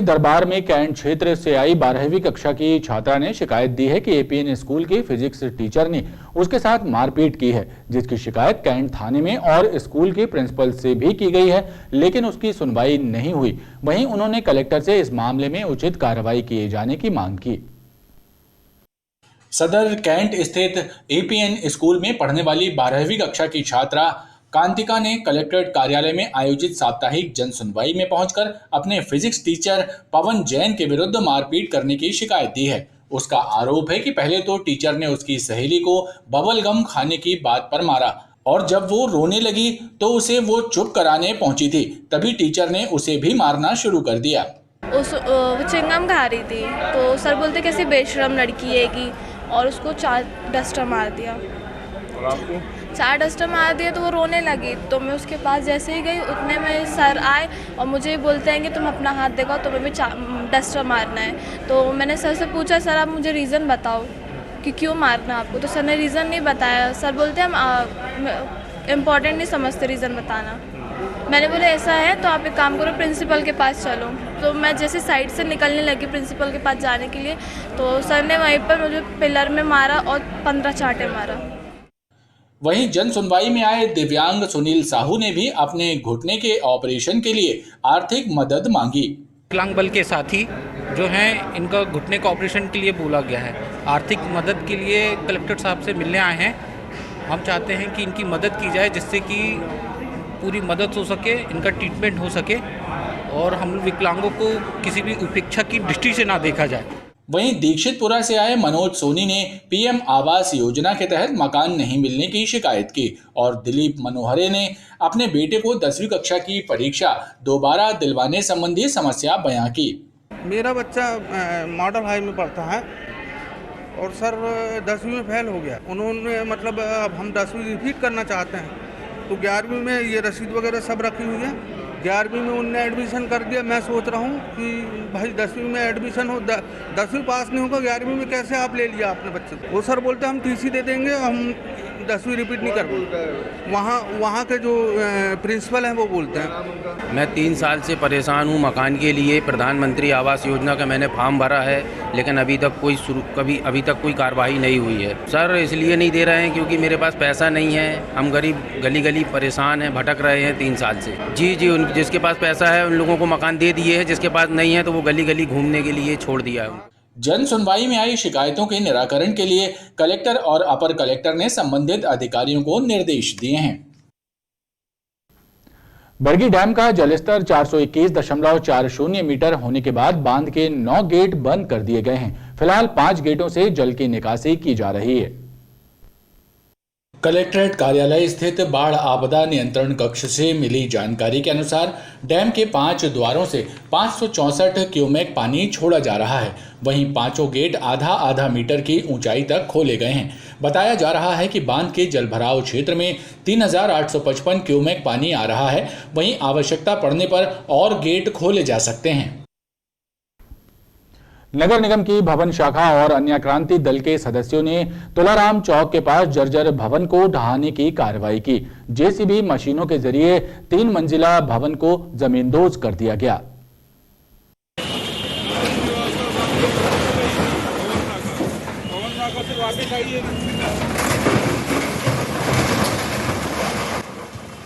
दरबार में कैंट क्षेत्र से आई 12वीं कक्षा की छात्रा ने शिकायत दी है कि एपीएन स्कूल की फिजिक्स टीचर ने उसके साथ मारपीट की है, जिसकी शिकायत कैंट थाने में और स्कूल के प्रिंसिपल से भी की गई है, लेकिन उसकी सुनवाई नहीं हुई। वहीं उन्होंने कलेक्टर से इस मामले में उचित कार्रवाई किए जाने की मांग की। सदर कैंट स्थित एपीएन स्कूल में पढ़ने वाली 12वीं कक्षा की छात्रा कांतिका ने कलेक्ट्रेट कार्यालय में आयोजित साप्ताहिक जन सुनवाई में पहुंचकर अपने फिजिक्स टीचर पवन जैन के विरुद्ध मारपीट करने की शिकायत दी है। उसका आरोप है कि पहले तो टीचर ने उसकी सहेली को बबल गम खाने की बात पर मारा और जब वो रोने लगी तो उसे वो चुप कराने पहुंची थी, तभी टीचर ने उसे भी मारना शुरू कर दिया। वो चिंगम खा रही थी तो सर बोलते कैसी बेशरम लड़की है कि, और उसको 4 डस्टर मार दिया। 4 डस्टर मार दिया तो वो रोने लगी, तो मैं उसके पास जैसे ही गई उतने में सर आए और मुझे बोलते हैं कि तुम अपना हाथ दिखाओ, तुम्हें भी डस्टर मारना है। तो मैंने सर से पूछा, सर आप मुझे रीज़न बताओ कि क्यों मारना आपको, तो सर ने रीज़न नहीं बताया। सर बोलते हम इम्पॉर्टेंट नहीं समझते रीज़न बताना। मैंने बोला ऐसा है तो आप एक काम करो, प्रिंसिपल के पास चलो। तो मैं जैसे साइड से निकलने लगी प्रिंसिपल के पास जाने के लिए, तो सर ने वहीं पर मुझे पिलर में मारा और 15 चांटे मारा। वहीं जन सुनवाई में आए दिव्यांग सुनील साहू ने भी अपने घुटने के ऑपरेशन के लिए आर्थिक मदद मांगी। विकलांग बल के साथी जो हैं, इनका घुटने का ऑपरेशन के लिए बोला गया है। आर्थिक मदद के लिए कलेक्टर साहब से मिलने आए हैं। हम चाहते हैं कि इनकी मदद की जाए, जिससे कि पूरी मदद हो सके, इनका ट्रीटमेंट हो सके और हम विकलांगों को किसी भी उपेक्षा की दृष्टि से ना देखा जाए। वहीं दीक्षितपुरा से आए मनोज सोनी ने पीएम आवास योजना के तहत मकान नहीं मिलने की शिकायत की और दिलीप मनोहरे ने अपने बेटे को 10वीं कक्षा की परीक्षा दोबारा दिलवाने संबंधी समस्या बयां की। मेरा बच्चा मॉडल हाई में पढ़ता है और सर 10वीं में फेल हो गया। उन्होंने मतलब अब हम 10वीं रिपीट करना चाहते हैं, तो 11वीं में ये रसीद वगैरह सब रखी हुई है। 11वीं में उनने एडमिशन कर दिया। मैं सोच रहा हूँ कि भाई 10वीं में एडमिशन हो, 10वीं पास नहीं होगा, 11वीं में कैसे आप ले लिया आपने बच्चे को। वो सर बोलते हम टीसी दे देंगे, हम 10वीं रिपीट नहीं कर। वहाँ के जो प्रिंसिपल हैं वो बोलते हैं। मैं 3 साल से परेशान हूँ मकान के लिए। प्रधानमंत्री आवास योजना का मैंने फॉर्म भरा है, लेकिन अभी तक कोई कार्रवाई नहीं हुई है। सर इसलिए नहीं दे रहे हैं क्योंकि मेरे पास पैसा नहीं है। हम गरीब गली गली परेशान हैं, भटक रहे हैं 3 साल से। जी, जिसके पास पैसा है उन लोगों को मकान दे दिए हैं, जिसके पास नहीं है तो वो गली गली घूमने के लिए छोड़ दिया है। जन सुनवाई में आई शिकायतों के निराकरण के लिए कलेक्टर और अपर कलेक्टर ने संबंधित अधिकारियों को निर्देश दिए हैं। बरगी डैम का जलस्तर 421.40 मीटर होने के बाद बांध के 9 गेट बंद कर दिए गए हैं। फिलहाल 5 गेटों से जल की निकासी की जा रही है। कलेक्ट्रेट कार्यालय स्थित बाढ़ आपदा नियंत्रण कक्ष से मिली जानकारी के अनुसार डैम के 5 द्वारों से 564 क्यूमेक पानी छोड़ा जा रहा है। वहीं 5 गेट आधा मीटर की ऊंचाई तक खोले गए हैं। बताया जा रहा है कि बांध के जलभराव क्षेत्र में 3855 क्यूमेक पानी आ रहा है। वहीं आवश्यकता पड़ने पर और गेट खोले जा सकते हैं। नगर निगम की भवन शाखा और अन्य क्रांति दल के सदस्यों ने तुलाराम चौक के पास जर्जर भवन को ढहाने की कार्रवाई की। जेसीबी मशीनों के जरिए 3 मंजिला भवन को जमींदोज कर दिया गया।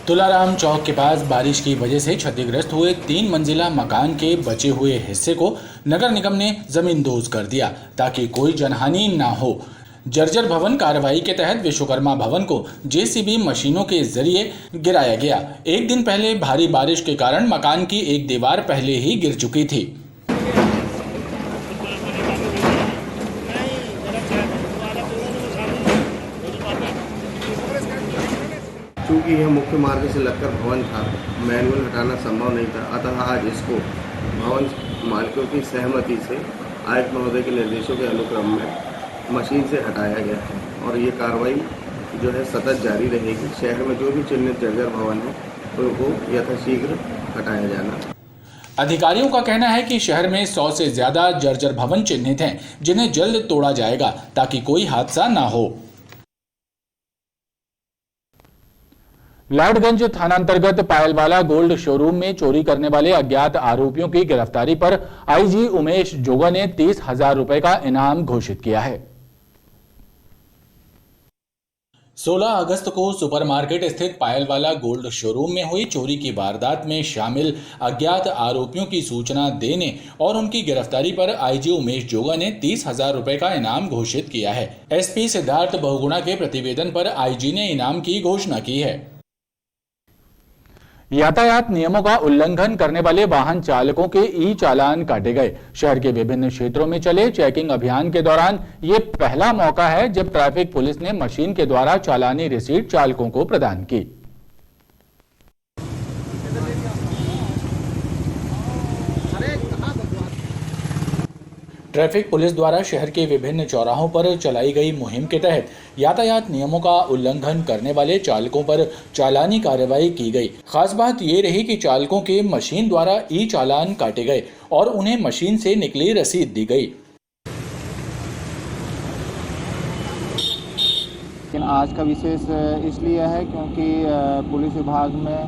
तुलाराम चौक के पास बारिश की वजह से क्षतिग्रस्त हुए 3 मंजिला मकान के बचे हुए हिस्से को नगर निगम ने जमींदोज कर दिया ताकि कोई जनहानि ना हो। जर्जर भवन कार्रवाई के तहत विश्वकर्मा भवन को जेसीबी मशीनों के जरिए गिराया गया। एक दिन पहले भारी बारिश के कारण मकान की एक दीवार पहले ही गिर चुकी थी। चूँकि यह मुख्य मार्ग से लगकर भवन था, मैनुअल हटाना संभव नहीं था, अतः आज इसको भवन मालिकों की सहमति से आयुक्त महोदय के निर्देशों के अनुक्रम में मशीन से हटाया गया है और ये कार्रवाई जो है सतत जारी रहेगी। शहर में जो भी चिन्हित जर्जर भवन है उनको यथाशीघ्र हटाया जाना। अधिकारियों का कहना है कि शहर में 100 से ज्यादा जर्जर भवन चिन्हित हैं, जिन्हें जल्द तोड़ा जाएगा ताकि कोई हादसा ना हो। लाडगंज थानांतर्गत पायलवाला गोल्ड शोरूम में चोरी करने वाले अज्ञात आरोपियों की गिरफ्तारी पर आईजी उमेश जोगा ने 30,000 रुपए का इनाम घोषित किया है। 16 अगस्त को सुपरमार्केट स्थित पायलवाला गोल्ड शोरूम में हुई चोरी की वारदात में शामिल अज्ञात आरोपियों की सूचना देने और उनकी गिरफ्तारी पर आईजी उमेश जोगा ने 30,000 रुपए का इनाम घोषित किया है। एसपी सिद्धार्थ बहुगुणा के प्रतिवेदन पर आईजी ने इनाम की घोषणा की है। यातायात नियमों का उल्लंघन करने वाले वाहन चालकों के ई चालान काटे गए। शहर के विभिन्न क्षेत्रों में चले चेकिंग अभियान के दौरान ये पहला मौका है जब ट्रैफिक पुलिस ने मशीन के द्वारा चालानी रिसीट चालकों को प्रदान की। ट्रैफिक पुलिस द्वारा शहर के विभिन्न चौराहों पर चलाई गई मुहिम के तहत यातायात नियमों का उल्लंघन करने वाले चालकों पर चालानी कार्रवाई की गई। खास बात ये रही कि चालकों के मशीन द्वारा ई चालान काटे गए और उन्हें मशीन से निकली रसीद दी गई। लेकिन आज का विशेष इसलिए है क्योंकि पुलिस विभाग में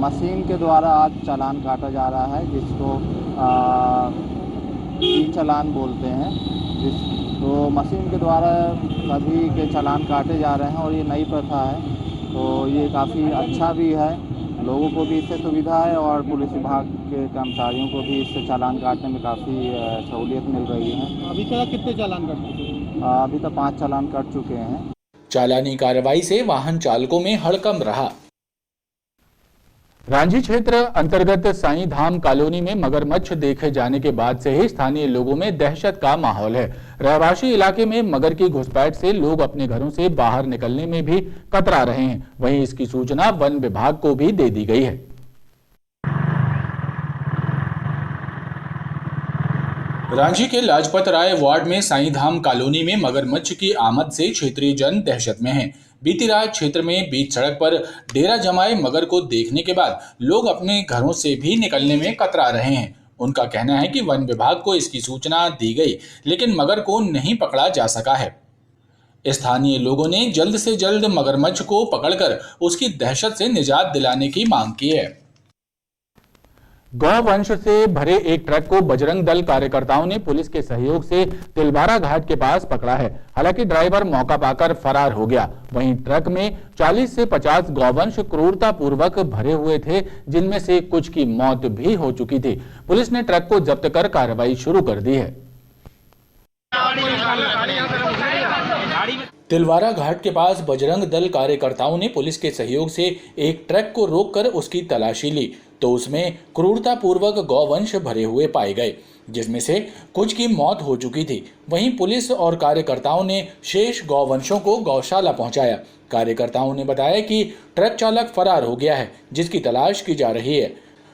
मशीन के द्वारा आज चालान काटा जा रहा है, जिसको ई चालान बोलते हैं। तो मशीन के द्वारा सभी के चालान काटे जा रहे हैं और ये नई प्रथा है, तो ये काफ़ी अच्छा भी है। लोगों को भी इससे सुविधा है और पुलिस विभाग के कर्मचारियों को भी इससे चालान काटने में काफ़ी सहूलियत मिल रही है। अभी तक कितने चालान कट चुके हैं? अभी तक 5 चालान कट चुके हैं। चालानी कार्रवाई से वाहन चालकों में हड़कंप रहा। रांझी क्षेत्र अंतर्गत साईं धाम कॉलोनी में मगरमच्छ देखे जाने के बाद से ही स्थानीय लोगों में दहशत का माहौल है। रहवासी इलाके में मगर की घुसपैठ से लोग अपने घरों से बाहर निकलने में भी कतरा रहे हैं। वहीं इसकी सूचना वन विभाग को भी दे दी गई है। रांची के लाजपत राय वार्ड में साईं धाम कॉलोनी में मगरमच्छ की आमद से क्षेत्रीय जन दहशत में हैं। बीती रात क्षेत्र में बीच सड़क पर डेरा जमाए मगर को देखने के बाद लोग अपने घरों से भी निकलने में कतरा रहे हैं। उनका कहना है कि वन विभाग को इसकी सूचना दी गई, लेकिन मगर को नहीं पकड़ा जा सका है। स्थानीय लोगों ने जल्द से जल्द मगरमच्छ को पकड़कर उसकी दहशत से निजात दिलाने की मांग की है। गौवंश से भरे एक ट्रक को बजरंग दल कार्यकर्ताओं ने पुलिस के सहयोग से तिलवारा घाट के पास पकड़ा है। हालांकि ड्राइवर मौका पाकर फरार हो गया। वहीं ट्रक में 40 से 50 गौवंश क्रूरतापूर्वक भरे हुए थे, जिनमें से कुछ की मौत भी हो चुकी थी। पुलिस ने ट्रक को जब्त कर कार्रवाई शुरू कर दी है। तिलवारा घाट के पास बजरंग दल कार्यकर्ताओं ने पुलिस के सहयोग से एक ट्रक को रोककर उसकी तलाशी ली तो उसमें क्रूरतापूर्वक गौवंश भरे हुए पाए गए, जिसमें से कुछ की मौत हो चुकी थी। वहीं पुलिस और कार्यकर्ताओं ने शेष गौवंशों को गौशाला पहुंचाया। कार्यकर्ताओं ने बताया कि ट्रक चालक फरार हो गया है, जिसकी तलाश की जा रही है।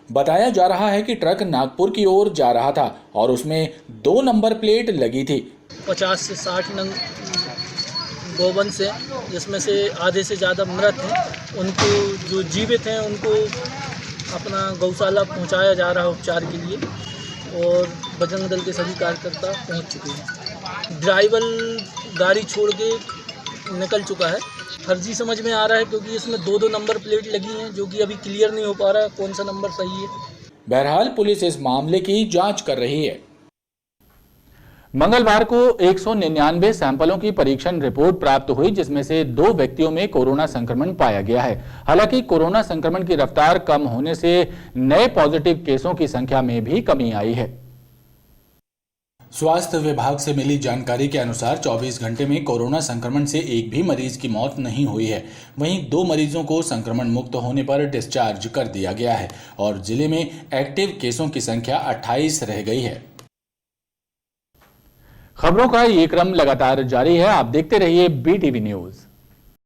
बताया जा रहा है कि ट्रक नागपुर की ओर जा रहा था और उसमें 2 नंबर प्लेट लगी थी। 50 से 60 नंग गौवंश हैं, जिसमें से आधे से ज़्यादा मृत हैं। उनको जो जीवित हैं उनको अपना गौशाला पहुंचाया जा रहा है उपचार के लिए और बजरंग दल के सभी कार्यकर्ता पहुंच चुके हैं। ड्राइवर गाड़ी छोड़ के निकल चुका है। फर्जी समझ में आ रहा है क्योंकि इसमें 2-2 नंबर प्लेट लगी हैं, जो कि अभी क्लियर नहीं हो पा रहा है कौन सा नंबर सही है। बहरहाल पुलिस इस मामले की जांच कर रही है। मंगलवार को 199 सैंपलों की परीक्षण रिपोर्ट प्राप्त हुई, जिसमें से 2 व्यक्तियों में कोरोना संक्रमण पाया गया है। हालांकि कोरोना संक्रमण की रफ्तार कम होने से नए पॉजिटिव केसों की संख्या में भी कमी आई है। स्वास्थ्य विभाग से मिली जानकारी के अनुसार 24 घंटे में कोरोना संक्रमण से एक भी मरीज की मौत नहीं हुई है। वहीं 2 मरीजों को संक्रमण मुक्त होने पर डिस्चार्ज कर दिया गया है और जिले में एक्टिव केसों की संख्या 28 रह गई है। खबरों का ये क्रम लगातार जारी है। आप देखते रहिए BTV न्यूज।